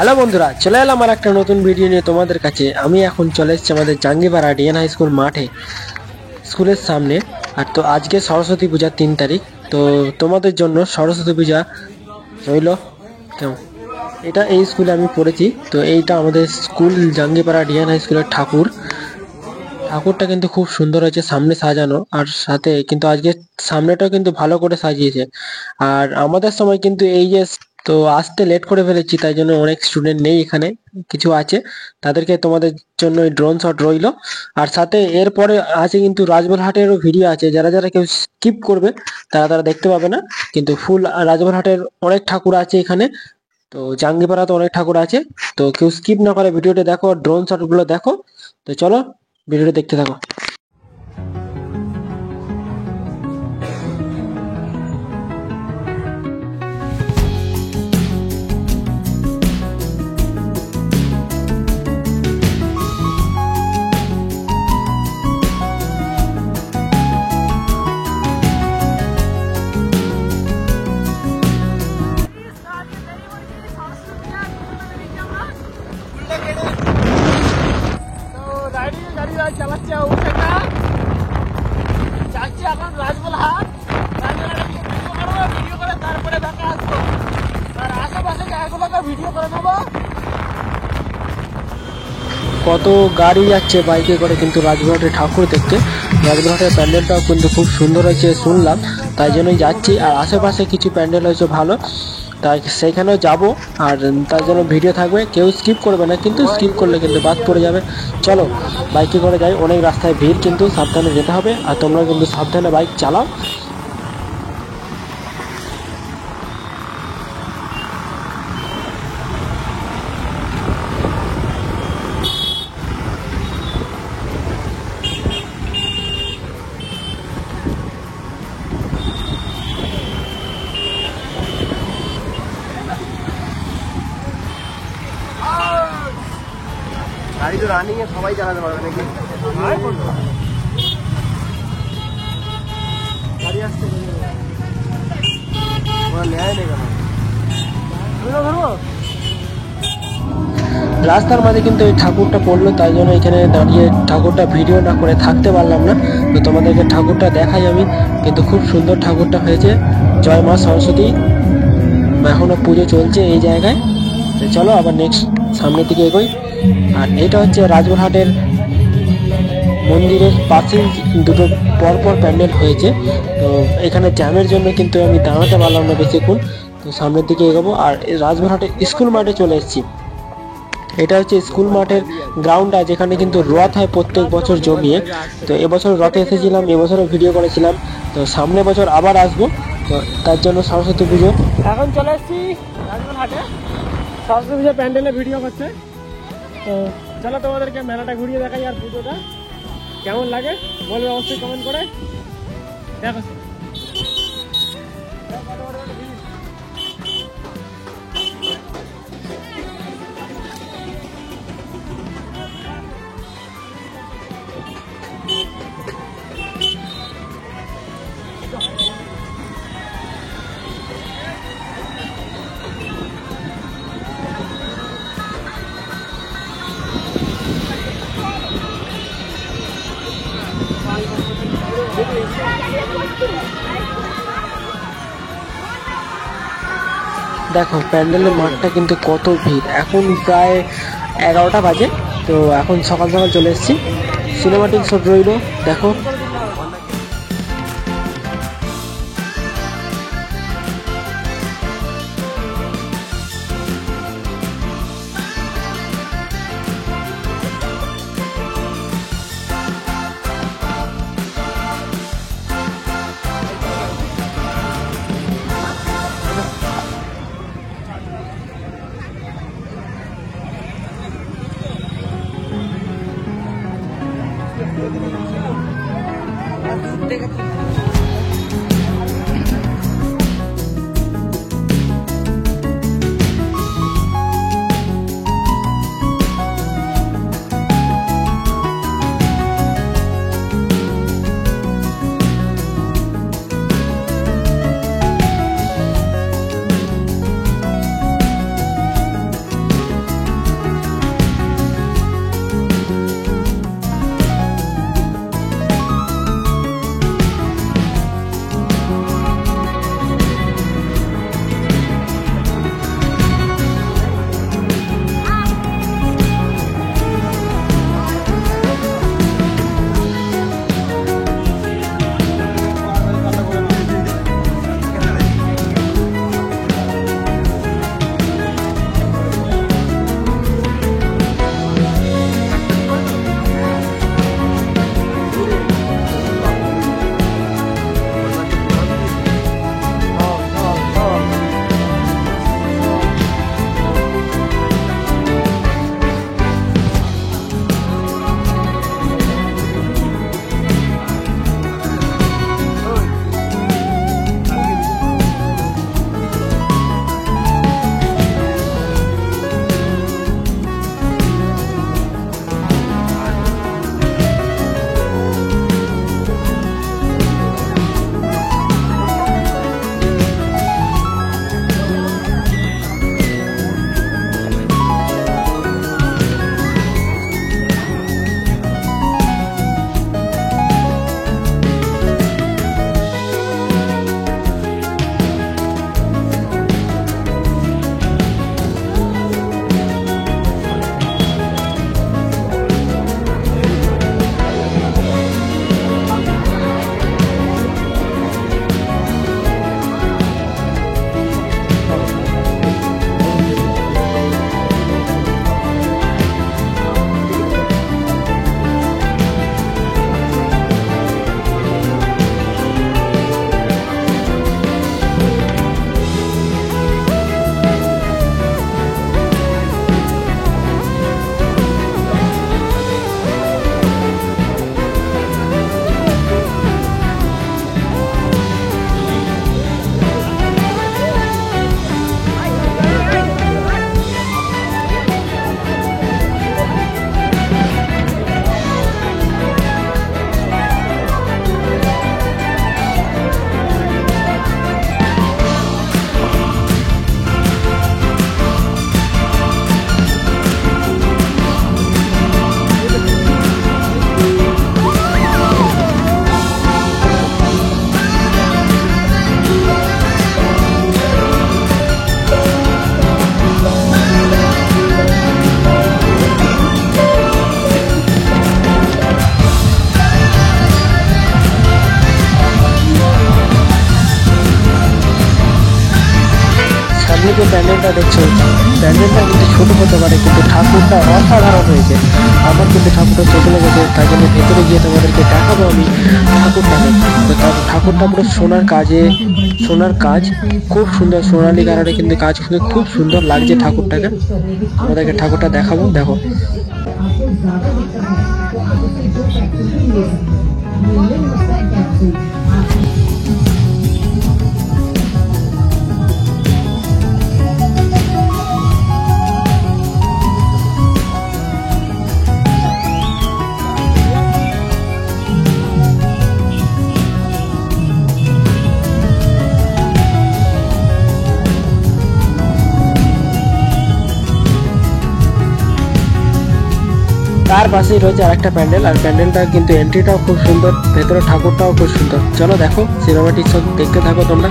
Hello বন্ধুরা, চলে এলাম আমার একটা নতুন ভিডিও নিয়ে তোমাদের কাছে। আমি এখন চলে এসেছি আমাদের জাঙ্গিপাড়া ডিএন হাই স্কুল মাঠে, স্কুলের সামনে। আর তো আজকে সরস্বতী পূজা 3 তারিখ। তো তোমাদের জন্য সরস্বতী পূজা রইল কেমন। এটা এই স্কুলে আমি পড়েছি, তো এইটা আমাদের স্কুল জাঙ্গিপাড়া ডিএন হাই স্কুলের ঠাকুরটা কিন্তু খুব সুন্দর হয়েছে, সামনে সাজানো। আর সাথে কিন্তু আজকে সামনেটাও কিন্তু ভালো করে সাজিয়েছে। আর আমাদের সময় কিন্তু এই যে তো আসতে লেট করে ফেলেছি, তাই জন্য অনেক স্টুডেন্ট নেই এখানে, কিছু আছে। তাদেরকে তোমাদের জন্য ড্রোন শট রইলো। আর সাথে এরপরে আছে কিন্তু রাজবলহাটেরও ভিডিও আছে, যারা যারা কেউ স্কিপ করবে তারা তারা দেখতে পাবে না। কিন্তু ফুল রাজবলহাটের অনেক ঠাকুর আছে এখানে, তো জাঙ্গিপাড়াতে অনেক ঠাকুর আছে। তো কেউ স্কিপ না করে ভিডিওটা দেখো, ড্রোন শট গুলো দেখো। তো চলো ভিডিওটা দেখতে থাকো। চালাচ্ছি উঠেটা যাচ্ছি এখন রাজবলহাট। ভিডিও করে তারপরে দেখা আসবো, আর আশেপাশে জায়গাগুলোকে ভিডিও করে নেবো। কত গাড়ি যাচ্ছে বাইকে করে কিন্তু রাজবলহাটের ঠাকুর দেখতে। রাজবলহাটের প্যান্ডেলটাও কিন্তু খুব সুন্দর হয়েছে শুনলাম, তাই জন্যই যাচ্ছি। আর আশেপাশে কিছু প্যান্ডেল হয়েছে ভালো, তাই সেখানেও যাব। আর তার জন্য ভিডিও থাকবে, কেউ স্কিপ করবে না, কিন্তু স্কিপ করলে কিন্তু বাদ পড়ে যাবে। চলো বাইকে করে যাই, অনেক রাস্তায় ভিড়, কিন্তু সাবধানে যেতে হবে। আর তোমরা কিন্তু সাবধানে বাইক চালাও। গাড়ি তো রানিং এ সবাই চালাতে পারবে নাকি? গাড়ি আসছে নেয় নেই কেন? রাস্তার মাঝে কিন্তু এই ঠাকুরটা পড়লো, তাই জন্য এখানে দাঁড়িয়ে ঠাকুরটা ভিডিও না করে থাকতে পারলাম না। তো তোমাদেরকে ঠাকুরটা দেখাই আমি, কিন্তু খুব সুন্দর ঠাকুরটা হয়েছে। জয় মা সরস্বতী। এখনো পুজো চলছে এই জায়গায়। তো চলো আবার নেক্সট সামনের দিকে এগোই। আর এটা হচ্ছে রাজবলহাটের মন্দিরের পাশেই দুটো পরপর প্যান্ডেল হয়েছে। তো এখানে জ্যামের জন্য কিন্তু আমি দাঁড়াতে পারলাম না বেশিক্ষণ। তো সামনের দিকে এগোবো। আর রাজবলহাটের স্কুল মাঠে চলে এসেছি। এটা হচ্ছে স্কুল মাঠের গ্রাউন্ডটা, যেখানে কিন্তু রথ হয় প্রত্যেক বছর জমিয়ে। তো এবছর রথে এসেছিলাম, এবছরও ভিডিও করেছিলাম। তো সামনে বছর আবার আসবো, তো তার জন্য সরস্বতী পুজো এখন চলে এসেছি রাজবলহাটে। সরস্বতী পুজো প্যান্ডেলে ভিডিও করছে। তো চলো তোমাদেরকে মেলাটা ঘুরিয়ে দেখাই, আর পুজোটা কেমন লাগে বলবে অবশ্যই কমেন্ট করে। দেখো দেখো প্যান্ডেলের মাঠটা কিন্তু কত ভিড়। এখন প্রায় 11টা বাজে। তো এখন সকাল সকাল চলে এসেছি। সিনেমাটিক শট রইল, দেখো। সামনে যে প্যান্ডেলটা দেখছো, প্যান্ডেলটা কিন্তু ছোট হতে পারে কিন্তু ঠাকুরটা অসাধারণ হয়েছে। আমার কিন্তু ঠাকুরটা চোখে লেগেছে, তাই জন্য ভেতরে গিয়ে তোমাদেরকে দেখাবো আমি ঠাকুরটাকে। তো তার ঠাকুরটা পুরো সোনার কাজে, সোনার কাজ, খুব সুন্দর সোনালী কালারে কিন্তু কাজ কিন্তু খুব সুন্দর লাগছে ঠাকুরটাকে। তোমাদেরকে ঠাকুরটা দেখাবো, দেখো। তার পাশেই রয়েছে আরেকটা প্যান্ডেল, আর প্যান্ডেলটা কিন্তু এন্ট্রিটাও খুব সুন্দর, ভেতরে ঠাকুরটাও খুব সুন্দর। চলো দেখো, সিনেমাটিক সব দেখতে থাকো তোমরা।